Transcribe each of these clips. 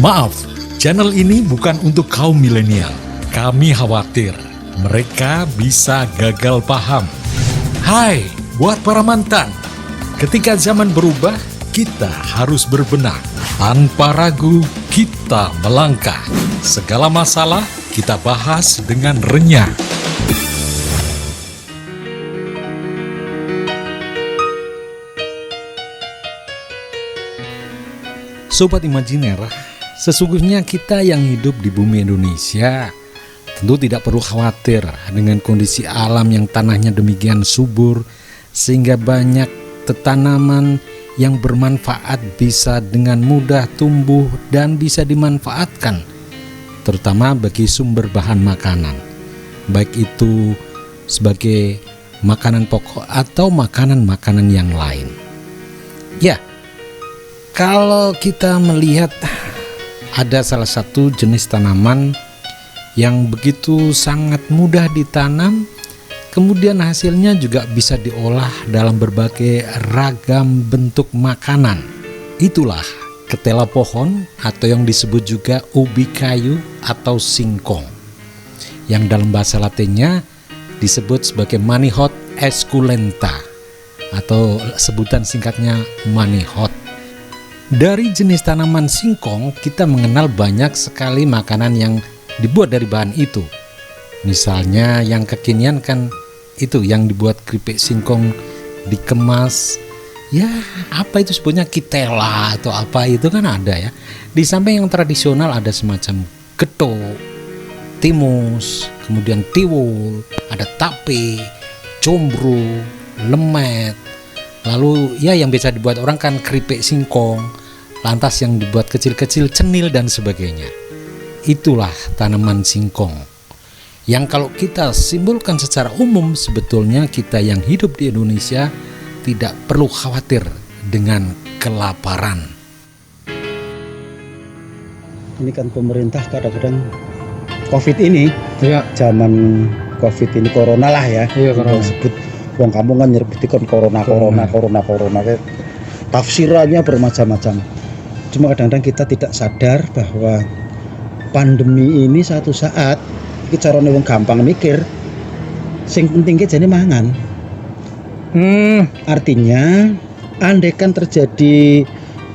Maaf, channel ini bukan untuk kaum milenial. Kami khawatir mereka bisa gagal paham. Hai, buat para mantan. Ketika zaman berubah, kita harus berbenah. Tanpa ragu, kita melangkah. Segala masalah kita bahas dengan renyah. Sobat Imajiner, sesungguhnya kita yang hidup di bumi Indonesia tentu tidak perlu khawatir dengan kondisi alam yang tanahnya demikian subur, sehingga banyak tanaman yang bermanfaat bisa dengan mudah tumbuh dan bisa dimanfaatkan, terutama bagi sumber bahan makanan, baik itu sebagai makanan pokok atau makanan-makanan yang lain. Ya, kalau kita melihat ada salah satu jenis tanaman yang begitu sangat mudah ditanam, kemudian hasilnya juga bisa diolah dalam berbagai ragam bentuk makanan. Itulah ketela pohon atau yang disebut juga ubi kayu atau singkong, yang dalam bahasa Latinnya disebut sebagai Manihot esculenta atau sebutan singkatnya manihot. Dari jenis tanaman singkong, kita mengenal banyak sekali makanan yang dibuat dari bahan itu. Misalnya yang kekinian kan itu yang dibuat keripik singkong dikemas. Ya, apa itu sebutnya kitela atau apa itu kan ada ya. Di samping yang tradisional ada semacam getuk, timus, kemudian tiwul, ada tape, combro, lemet. Lalu ya yang bisa dibuat orang kan keripik singkong, lantas yang dibuat kecil-kecil cenil dan sebagainya. Itulah tanaman singkong, yang kalau kita simpulkan secara umum, sebetulnya kita yang hidup di Indonesia tidak perlu khawatir dengan kelaparan. Ini kan pemerintah kadang-kadang COVID ini, ya, zaman COVID ini corona lah ya, corona. Sebut wong kampung kan nyebutikon corona. Tafsirannya bermacam-macam. Cuma kadang-kadang kita tidak sadar bahwa pandemi ini satu saat iki carane wong gampang mikir, sing penting ki jane mangan. Artinya andaikan terjadi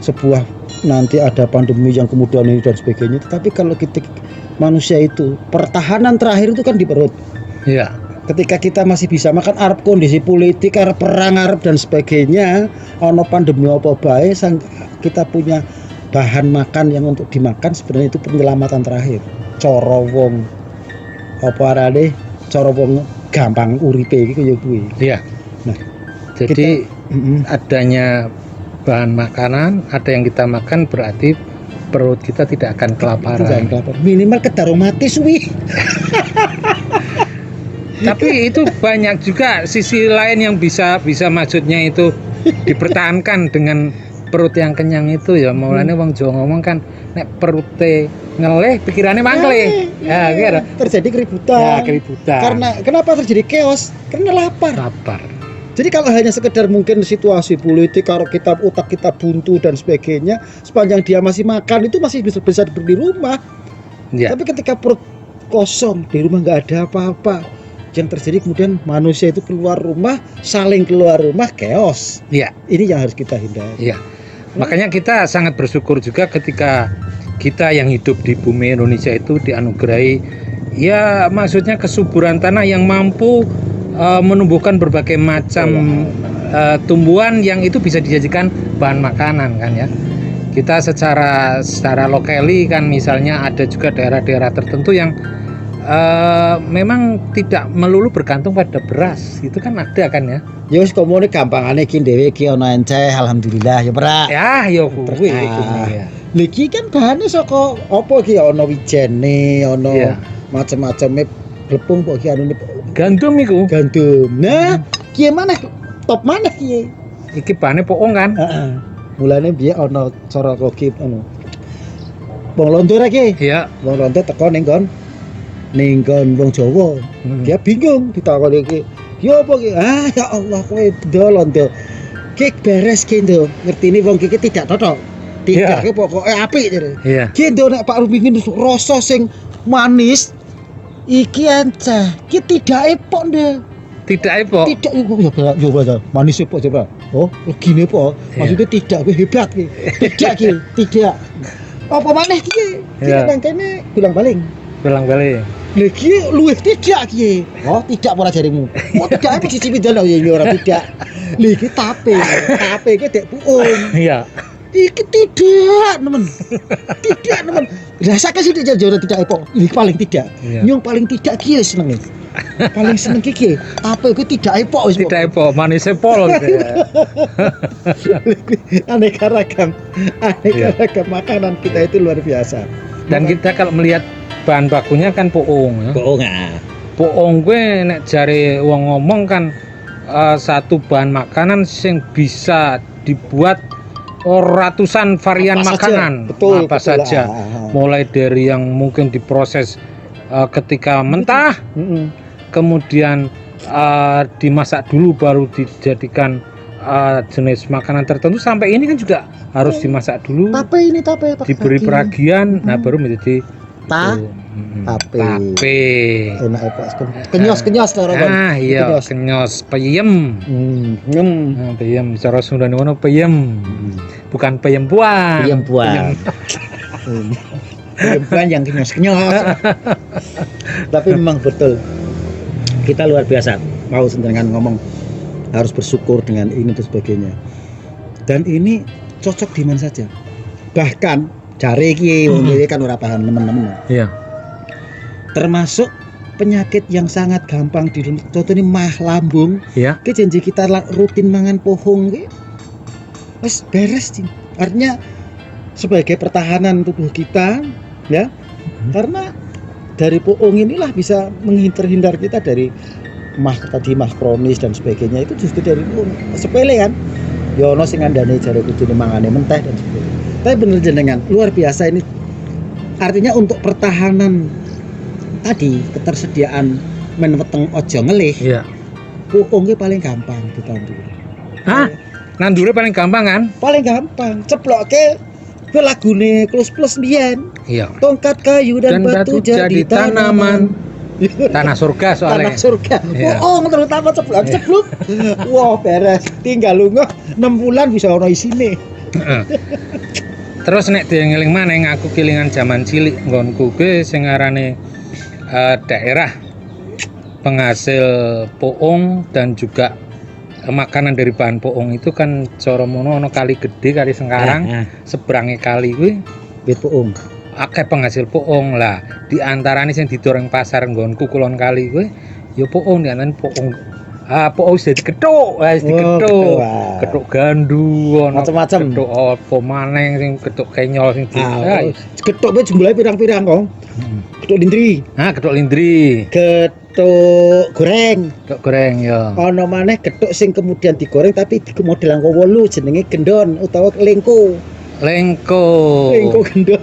sebuah nanti ada pandemi yang kemudian ini dan sebagainya, tetapi kalau kita manusia itu pertahanan terakhir itu kan di perut. Iya. Ketika kita masih bisa makan, arep kondisi politik, arep perang, arep dan sebagainya, ono pandemi apa bae, kita punya bahan makan yang untuk dimakan, sebenarnya itu penyelamatan terakhir. Cara wong apa arane, cara wong gampang uripe iki kaya kuwi. Iya. Nah, jadi adanya bahan makanan, ada yang kita makan, berarti perut kita tidak akan kelaparan. Minimal kedarung mati suwi. Tapi itu banyak juga sisi lain yang bisa maksudnya itu dipertahankan dengan perut yang kenyang itu ya. Maulane wong Jawa ngomong kan, nek perute ngeleh pikirannya mangkleh. Ya, kira terjadi keributan. Ya, keributan. Karena kenapa terjadi chaos? Karena lapar. Jadi kalau hanya sekedar mungkin situasi politik, kalau kita otak kita buntu dan sebagainya, sepanjang dia masih makan itu masih bisa di rumah. Ya. Tapi ketika perut kosong, di rumah nggak ada apa-apa, yang terjadi kemudian manusia itu keluar rumah, saling keluar rumah, chaos. Iya. Ini yang harus kita hindari. Iya. Makanya kita sangat bersyukur juga ketika kita yang hidup di bumi Indonesia itu dianugerahi, ya maksudnya kesuburan tanah yang mampu menumbuhkan berbagai macam tumbuhan yang itu bisa dijadikan bahan makanan kan ya. Kita secara lokali kan, misalnya ada juga daerah-daerah tertentu yang memang tidak melulu bergantung pada beras, itu kan ada kan ya. Ya wis komune gampangane iki dhewe iki ana enceh, alhamdulillah ya, Pra. Ya kuwi ya. Niki kan bahane saka apa iki, ana wijene, ana macam-macame glepung kok iki anune gandum iku. Gandum. Nah, kiye maneh top maneh kiye. Iki bahane poong kan? Heeh. Mulane biye ana cara koki anu. Wong Londo iki. Iya. Wong Londo teko ning wong Jawa. Dia bingung ditakoni iki. Ya apa iki? Ya Allah kowe ndolon to. Ki beres ki ndo. Ngertine wong iki tidak totok. Tidak, Iya. pokoknya apik jare. Iya. Ki ndo nek Pak Rubingin rasa sing manis iki enceh. Ki tidak epok ndek. Tidak epok. Tidak yo manis epok coba. Oh, legine epok. Maksudnya tidak ki hebat ki. Tidak ki, tidak. Apa maneh ki? Ki Iya. nang kene bilang-baling. Bilang balik. Lha ki luwih tidak ki. Oh, tidak ora jarimu. Oh, tidak apa cicipi dalan ya ora tidak. Lha iki tape. Tape ki dek puung. Iya. Iki tidak, nemen. Tidak, nemen. Rasakan sih tidak jauh tidak epok. Ini paling tidak. Iya. Nyong paling tidak ki seneng. Paling seneng ki. Apa iku tidak epok wis. Tidak epok, manisnya pol. Aneka ragam. Iya. Aneka ragam makanan kita itu luar biasa. Dan kita kalau melihat bahan bakunya kan puung ya. Bohong ah. Puung gue nek jare wong ngomong kan satu bahan makanan yang bisa dibuat ratusan varian Apa saja. makanan. Betul, Apa betul. saja. Mulai dari yang mungkin diproses ketika mentah, kemudian dimasak dulu baru dijadikan jenis makanan tertentu, sampai ini kan juga harus dimasak dulu, Tape ini tape pakai diberi daging. peragian, nah baru menjadi Ta- itu. tape. Tape. Enak epok. Kenyos-kenyos cara Bang. Ah iya, Kenyos. kenyos, peyem. Nyem. Nah, peyem, cara Sunda ngono peyem. Bukan peyempuan. Perempuan. Perempuan yang kenyos-kenyos. Tapi memang betul. Kita luar biasa. Mau dengan ngomong harus bersyukur dengan ini dan sebagainya. Dan ini cocok di mana saja. Bahkan cari iki wong iki kan ora paham teman-teman. Iya. Termasuk penyakit yang sangat gampang di contohnya mah lambung. Iya. Ki janji kita rutin mangan pohong ki wis beres Cing. Artinya sebagai pertahanan tubuh kita ya. Karena dari pohong inilah bisa menghindar kita dari mah kronis dan sebagainya, itu justru dari pohong. Sepele kan. Ya ono sing ngandani jare kudune mangane menteh dan sebagainya. Tapi bener jenengan luar biasa ini. Artinya untuk pertahanan tadi ketersediaan menweteng ojo ngelih. Iya. Pohong ki paling gampang ditandur. Hah? Nandure paling gampang kan? Paling gampang ceploke ke lagune plus biyen. Iya. Tongkat kayu dan, batu jadi tanaman. Tanah surga soalnya. Tanah surga. Iya. Pohong terutama ceplok. Wah, beres. Tinggal lunga 6 bulan bisa ono isine. Heeh. Terus nek dieling maneh aku kelingan jaman cilik nggonku kuwi sing arane daerah penghasil pohong dan juga makanan dari bahan pohong itu kan cara mono ono kali gede, kali Sengkarang, seberangnya kali kuwi Wit pohong. akeh penghasil pohong lah. Di antarane sing didorong pasar nggonku kulon kali kuwi ya pohong, diantarane pohong. Pohong wis dadi gethuk, wis digethuk. Gethuk gandu, ono Macem-macem. gethuk apa maneh sing gethuk kenyol sing di. Gethuk pe jumlahe pirang-pirang kok. Gethuk lindri, Gethuk lindri, gethuk goreng. gethuk goreng ya. Ono maneh gethuk sing kemudian digoreng tapi di model angka 8 jenenge gendon utawa lengko. Lengko. Lengko gendon.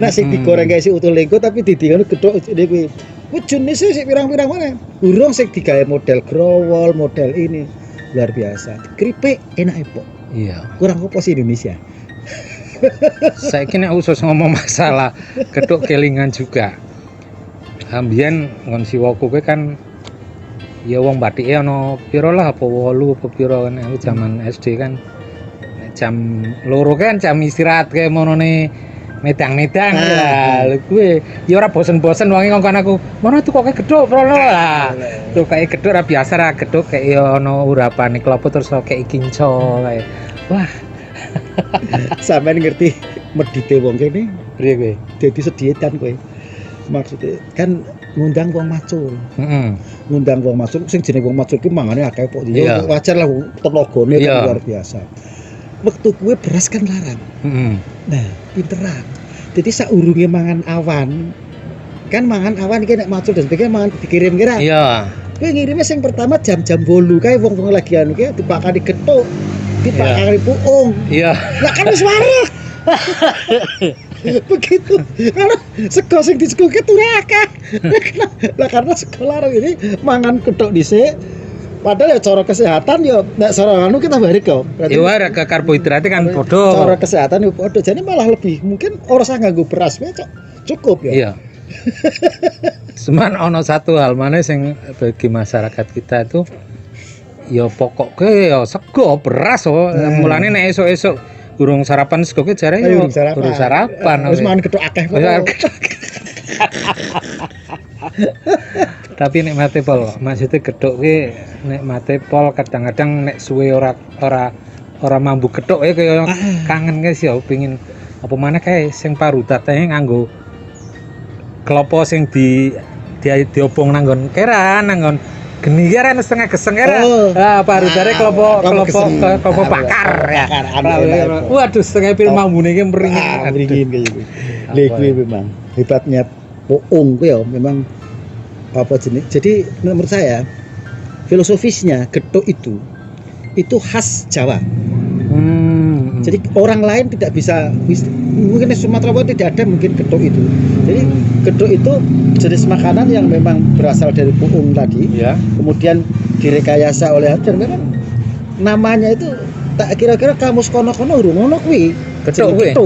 Nah sing digoreng kae sik utuh lengko tapi didingono gethuk ini kuwi. Kuwi jenisnya sik pirang-pirang maneh. Urung sing digawe model growol, model ini. Luar biasa. Keripik enak epok. Iya. Kurang apa sih Indonesia? Saiki nek usus ngomong masalah gethuk kelingan juga. Ambien ngon siwaku kuwi kan ya wong bathike ana pira lah apa 8 apa pira kan aku zaman SD kan. Nek jam 2 kan jam istirahat kayak monone medang-medang lah. Lha kuwi ya ora bosen-bosen wong ngongkon aku. Mono tuh kok gethuk prono lah. Tuh kayak gethuk ra biasa ra gethuk kayak ya ana urapane klopo terus kayak kinco kayak. Wah, Sampeyan ngerti medite wong kene piye kowe? dadi sedietan kowe. Maksudnya kan ngundang wong macul. Heeh. Ngundang wong macul sing jenenge wong macul ki mangane akeh kok. Iya. Ya wajar lah tenagane Iya. luar biasa. Waktu kue beras kan larang. Heeh. Nah, pinteran. Jadi saurunge mangan awan. Kan mangan awan iki nek macul dan sebagainya mangan dikirim kira. Iya. Kowe ngirime sing pertama jam-jam 8 kae wong-wong lagi anu ki dipakani gethuk, dipakani puung. Iya. Lah kan wis waras. Begitu. Karena sego sing disekuke tuh akeh. Lah karena sego larang ini mangan gethuk dhisik. Padahal ya cara kesehatan ya nek cara anu kita balik kok. Ya wae ke karbohidrat kan cara podo. kesehatan ya padha. Jadi malah lebih mungkin ora usah nganggo beras wae Cok. Cukup ya. Iya. Cuman ono satu hal mana sing bagi masyarakat kita itu ya pokoknya ya sego beras mulane nek esuk-esuk urung sarapan sego ki jare ya urung sarapan. Wis mangan gethuk akeh kok. Tapi nek mate pol, maksudnya gethuk ki nek mate pol kadang-kadang nek suwe ora mambu gethuk ya kaya kangen guys ya pengin apa maneh kae sing parutat nganggo klopo sing diobong nanggon keran nanggon geni kan setengah geseng era. Parutare klopo bakar ya. Waduh setengah pil mambune iki mringin. Mringin kaya gitu. Lha kuwi memang hebatnya poong kuwi ya memang apa jenis. Jadi menurut saya filosofisnya gethuk itu khas Jawa. Jadi orang lain tidak bisa, mungkin di Sumatera Barat tidak ada mungkin gethuk itu. Jadi gethuk itu jenis makanan yang memang berasal dari puung tadi, ya. Kemudian direkayasa oleh dan memang namanya itu tak kira-kira kamus kono-kono urung ngono kuwi. Gethuk kuwi.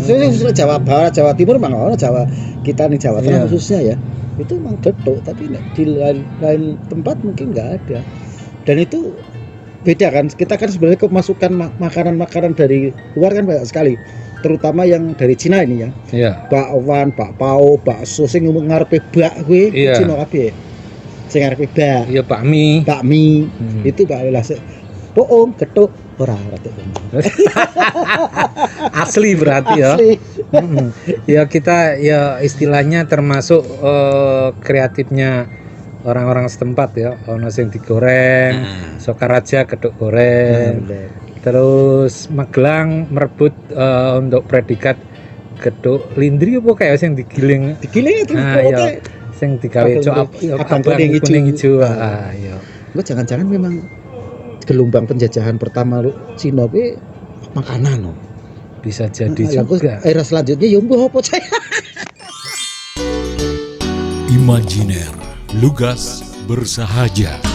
Terus Jawa Barat, Jawa Timur memang ono Jawa kita nih Jawa Tengah khususnya ya. Itu memang gethuk, tapi di lain tempat mungkin nggak ada. Dan itu beda kan, kita kan sebenarnya kemasukan makanan-makanan dari luar kan banyak sekali, terutama yang dari Cina ini ya. Iya. Bakwan, bakpao, bakso sing ngarepe bak kuwi Cina kabeh. Sing ngarepe bak. Iya, bakmi. Itu Pak Lelah. Poong, gethuk ora asli berarti ya. Asli. Ya kita ya istilahnya termasuk kreatifnya orang-orang setempat ya, ono sing digoreng, Sokaraja gethuk goreng. Terus Magelang merebut untuk predikat gethuk lindri apa kayak sing digiling itu ya, sing digawe cok kuning hijau. Ya. Enggak jangan-jangan memang gelombang penjajahan pertama Cina kuwi makanan no. Bisa jadi juga. Era selanjutnya ya mbuh apa saya. Imajiner Lugas bersahaja.